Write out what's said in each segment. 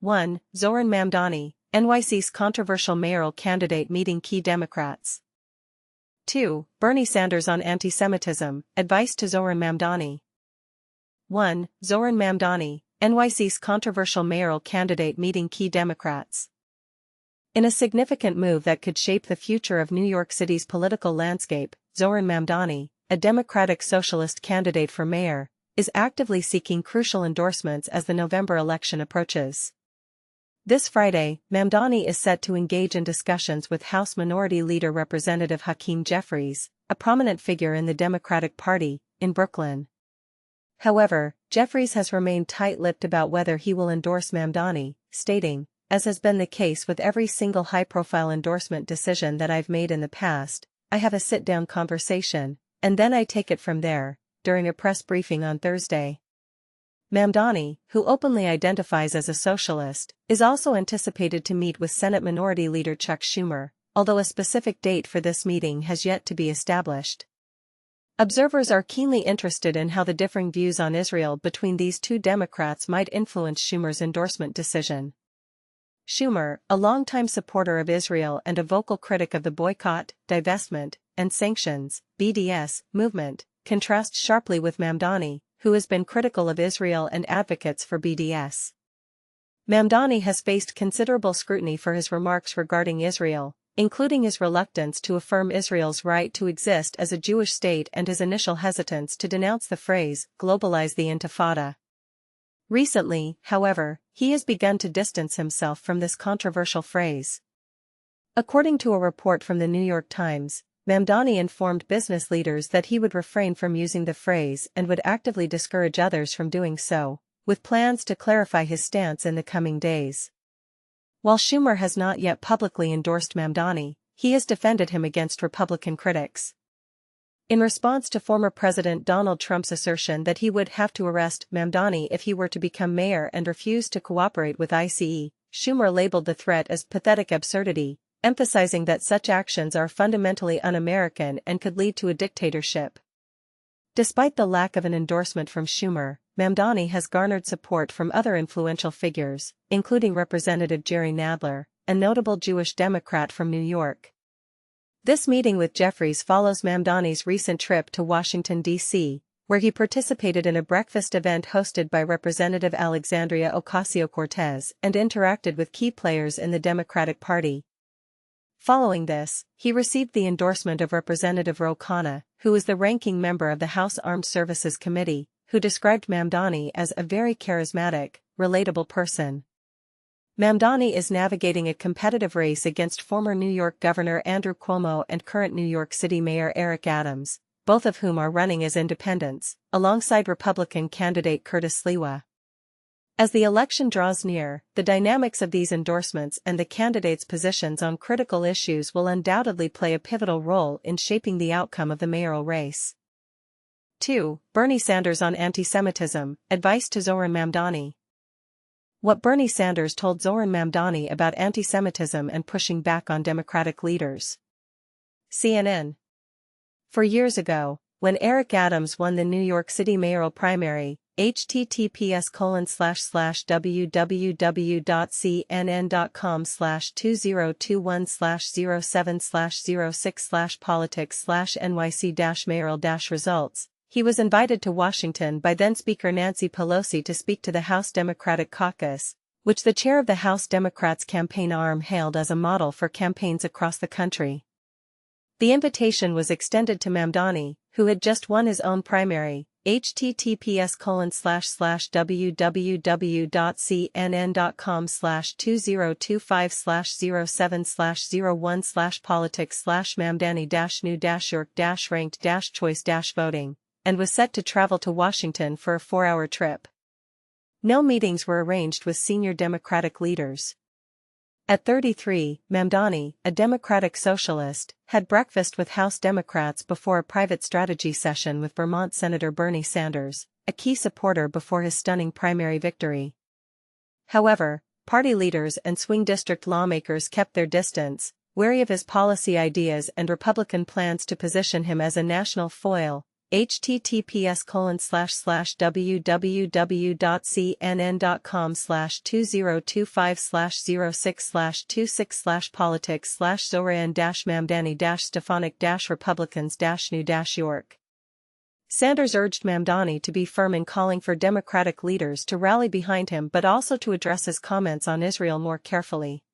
1. Zohran Mamdani, NYC's controversial mayoral candidate meeting key Democrats. 2. Bernie Sanders on anti-Semitism, advice to Zohran Mamdani. 1. Zohran Mamdani, NYC's controversial mayoral candidate meeting key Democrats. In a significant move that could shape the future of New York City's political landscape, Zohran Mamdani, a Democratic socialist candidate for mayor, is actively seeking crucial endorsements as the November election approaches. This Friday, Mamdani is set to engage in discussions with House Minority Leader Representative Hakeem Jeffries, a prominent figure in the Democratic Party, in Brooklyn. However, Jeffries has remained tight-lipped about whether he will endorse Mamdani, stating, "As has been the case with every single high-profile endorsement decision that I've made in the past, I have a sit-down conversation, and then I take it from there," during a press briefing on Thursday. Mamdani, who openly identifies as a socialist, is also anticipated to meet with Senate Minority Leader Chuck Schumer, although a specific date for this meeting has yet to be established. Observers are keenly interested in how the differing views on Israel between these two Democrats might influence Schumer's endorsement decision. Schumer, a longtime supporter of Israel and a vocal critic of the boycott, divestment, and sanctions (BDS) movement, contrasts sharply with Mamdani, who has been critical of Israel and advocates for BDS. Mamdani has faced considerable scrutiny for his remarks regarding Israel, including his reluctance to affirm Israel's right to exist as a Jewish state and his initial hesitance to denounce the phrase, "globalize the Intifada." Recently, however, he has begun to distance himself from this controversial phrase. According to a report from the New York Times, Mamdani informed business leaders that he would refrain from using the phrase and would actively discourage others from doing so, with plans to clarify his stance in the coming days. While Schumer has not yet publicly endorsed Mamdani, he has defended him against Republican critics. In response to former President Donald Trump's assertion that he would have to arrest Mamdani if he were to become mayor and refuse to cooperate with ICE, Schumer labeled the threat as pathetic absurdity, emphasizing that such actions are fundamentally un-American and could lead to a dictatorship. Despite the lack of an endorsement from Schumer, Mamdani has garnered support from other influential figures, including Representative Jerry Nadler, a notable Jewish Democrat from New York. This meeting with Jeffries follows Mamdani's recent trip to Washington, D.C., where he participated in a breakfast event hosted by Representative Alexandria Ocasio-Cortez and interacted with key players in the Democratic Party. Following this, he received the endorsement of Representative Ro Khanna, who is the ranking member of the House Armed Services Committee, who described Mamdani as a very charismatic, relatable person. Mamdani is navigating a competitive race against former New York Governor Andrew Cuomo and current New York City Mayor Eric Adams, both of whom are running as independents, alongside Republican candidate Curtis Sliwa. As the election draws near, the dynamics of these endorsements and the candidates' positions on critical issues will undoubtedly play a pivotal role in shaping the outcome of the mayoral race. 2. Bernie Sanders on anti-Semitism, advice to Zohran Mamdani. What Bernie Sanders told Zohran Mamdani about anti-Semitism and pushing back on Democratic leaders. CNN. 4 years ago, when Eric Adams won the New York City mayoral primary, https://www.cnn.com/2021/06/politics/NYC-mayoral-results, he was invited to Washington by then-Speaker Nancy Pelosi to speak to the House Democratic Caucus, which the chair of the House Democrats' campaign arm hailed as a model for campaigns across the country. The invitation was extended to Mamdani, who had just won his own primary, https://www.cnn.com/2025/07/01/politics/Mamdani-new-york-ranked-choice-voting, and was set to travel to Washington for a 4-hour trip. No meetings were arranged with senior Democratic leaders. At 33, Mamdani, a Democratic socialist, had breakfast with House Democrats before a private strategy session with Vermont Senator Bernie Sanders, a key supporter before his stunning primary victory. However, party leaders and swing district lawmakers kept their distance, wary of his policy ideas and Republican plans to position him as a national foil, https://www.cnn.com/2025/06/26/Stephanic-Republicans-New-York. Sanders urged Mamdani to be firm in calling for Democratic leaders to rally behind him but also to address his comments on Israel more carefully.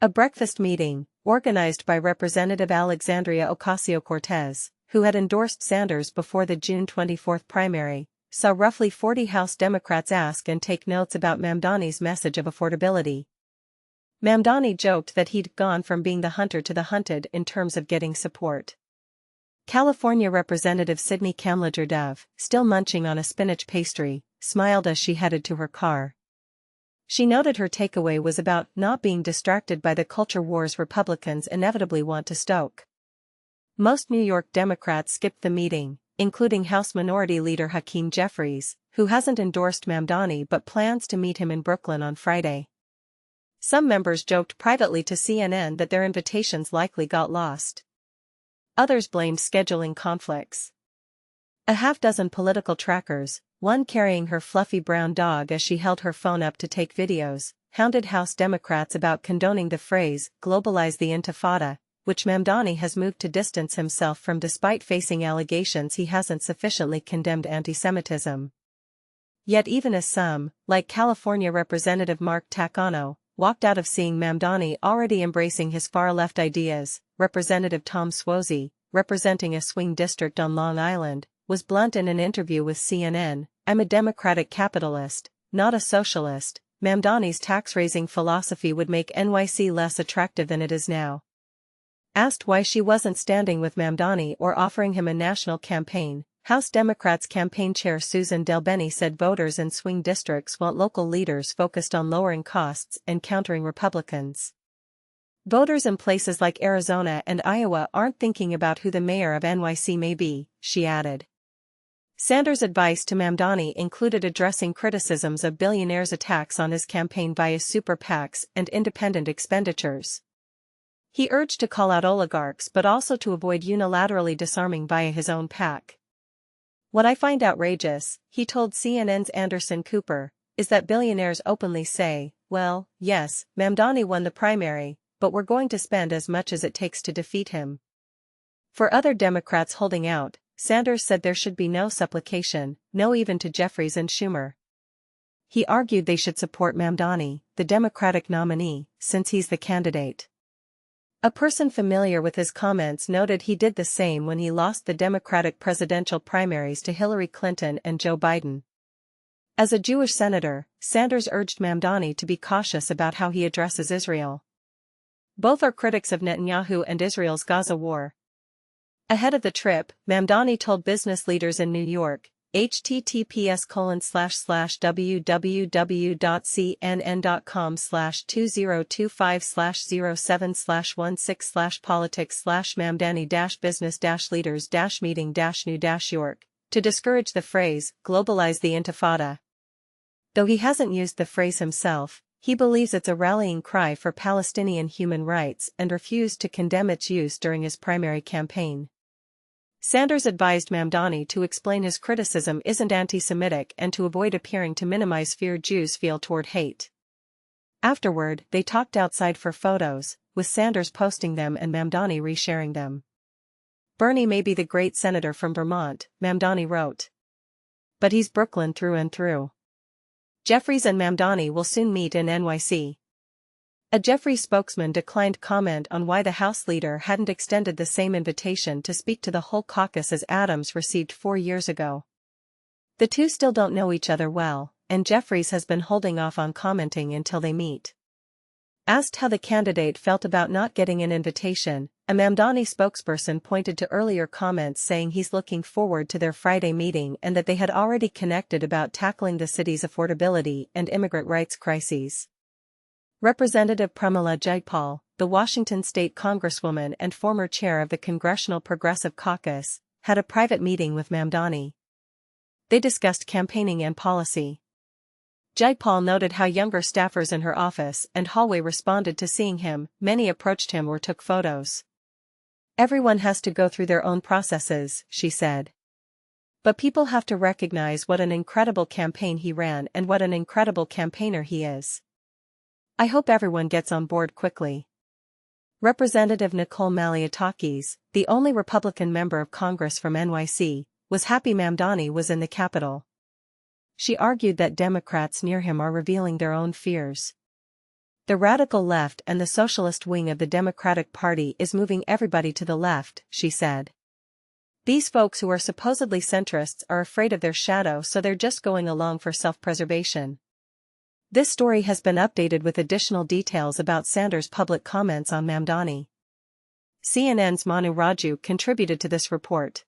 A breakfast meeting, organized by Representative Alexandria Ocasio-Cortez, who had endorsed Sanders before the June 24 primary, saw roughly 40 House Democrats ask and take notes about Mamdani's message of affordability. Mamdani joked that he'd gone from being the hunter to the hunted in terms of getting support. California Representative Sidney Kamlager-Dove, still munching on a spinach pastry, smiled as she headed to her car. She noted her takeaway was about not being distracted by the culture wars Republicans inevitably want to stoke. Most New York Democrats skipped the meeting, including House Minority Leader Hakeem Jeffries, who hasn't endorsed Mamdani but plans to meet him in Brooklyn on Friday. Some members joked privately to CNN that their invitations likely got lost. Others blamed scheduling conflicts. A half-dozen political trackers, one carrying her fluffy brown dog as she held her phone up to take videos, hounded House Democrats about condoning the phrase, "globalize the Intifada," which Mamdani has moved to distance himself from despite facing allegations he hasn't sufficiently condemned antisemitism. Yet even as some, like California Representative Mark Takano, walked out of seeing Mamdani already embracing his far-left ideas, Representative Tom Suozzi, representing a swing district on Long Island, was blunt in an interview with CNN, "I'm a democratic capitalist, not a socialist. Mamdani's tax-raising philosophy would make NYC less attractive than it is now." Asked why she wasn't standing with Mamdani or offering him a national campaign, House Democrats campaign chair Susan DelBene said voters in swing districts want local leaders focused on lowering costs and countering Republicans. Voters in places like Arizona and Iowa aren't thinking about who the mayor of NYC may be, she added. Sanders' advice to Mamdani included addressing criticisms of billionaires' attacks on his campaign via super PACs and independent expenditures. He urged to call out oligarchs but also to avoid unilaterally disarming via his own PAC. "What I find outrageous," he told CNN's Anderson Cooper, "is that billionaires openly say, well, yes, Mamdani won the primary, but we're going to spend as much as it takes to defeat him." For other Democrats holding out, Sanders said there should be no supplication, no even to Jeffries and Schumer. He argued they should support Mamdani, the Democratic nominee, since he's the candidate. A person familiar with his comments noted he did the same when he lost the Democratic presidential primaries to Hillary Clinton and Joe Biden. As a Jewish senator, Sanders urged Mamdani to be cautious about how he addresses Israel. Both are critics of Netanyahu and Israel's Gaza war. Ahead of the trip, Mamdani told business leaders in New York, https://www.cnn.com/2025/07/16/1/business-leaders-meeting-new-york, to discourage the phrase, "globalize the Intifada." Though he hasn't used the phrase himself, he believes it's a rallying cry for Palestinian human rights and refused to condemn its use during his primary campaign. Sanders advised Mamdani to explain his criticism isn't anti-Semitic and to avoid appearing to minimize fear Jews feel toward hate. Afterward, they talked outside for photos, with Sanders posting them and Mamdani resharing them. "Bernie may be the great senator from Vermont," Mamdani wrote. "But he's Brooklyn through and through." Jeffries and Mamdani will soon meet in NYC. A Jeffries spokesman declined comment on why the House leader hadn't extended the same invitation to speak to the whole caucus as Adams received 4 years ago. The two still don't know each other well, and Jeffries has been holding off on commenting until they meet. Asked how the candidate felt about not getting an invitation, a Mamdani spokesperson pointed to earlier comments saying he's looking forward to their Friday meeting and that they had already connected about tackling the city's affordability and immigrant rights crises. Representative Pramila Jayapal, the Washington state congresswoman and former chair of the Congressional Progressive Caucus, had a private meeting with Mamdani. They discussed campaigning and policy. Jayapal noted how younger staffers in her office and hallway responded to seeing him, many approached him or took photos. "Everyone has to go through their own processes," she said. But people have to recognize what an incredible campaign he ran and what an incredible campaigner he is. I hope everyone gets on board quickly. Representative Nicole Maliotakis, the only Republican member of Congress from NYC, was happy Mamdani was in the Capitol. She argued that Democrats near him are revealing their own fears. The radical left and the socialist wing of the Democratic Party is moving everybody to the left, she said. These folks who are supposedly centrists are afraid of their shadow, so they're just going along for self-preservation. This story has been updated with additional details about Sanders' public comments on Mamdani. CNN's Manu Raju contributed to this report.